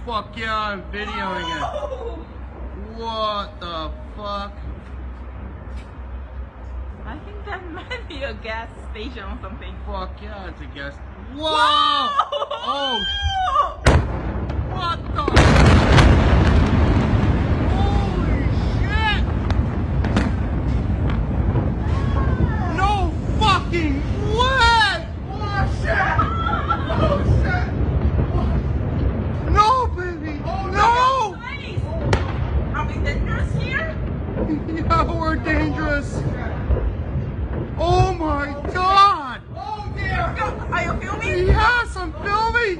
fuck yeah, I'm videoing it. What the fuck? I think that might be a gas station or something. Fuck yeah, it's a guess. Whoa! Whoa! Oh! What the? Holy shit! No fucking way! Oh shit! Oh shit! No, baby! No! Nice. Are we dangerous here? Yeah, we're dangerous. Oh my god! Are you filming? Yes, I'm filming!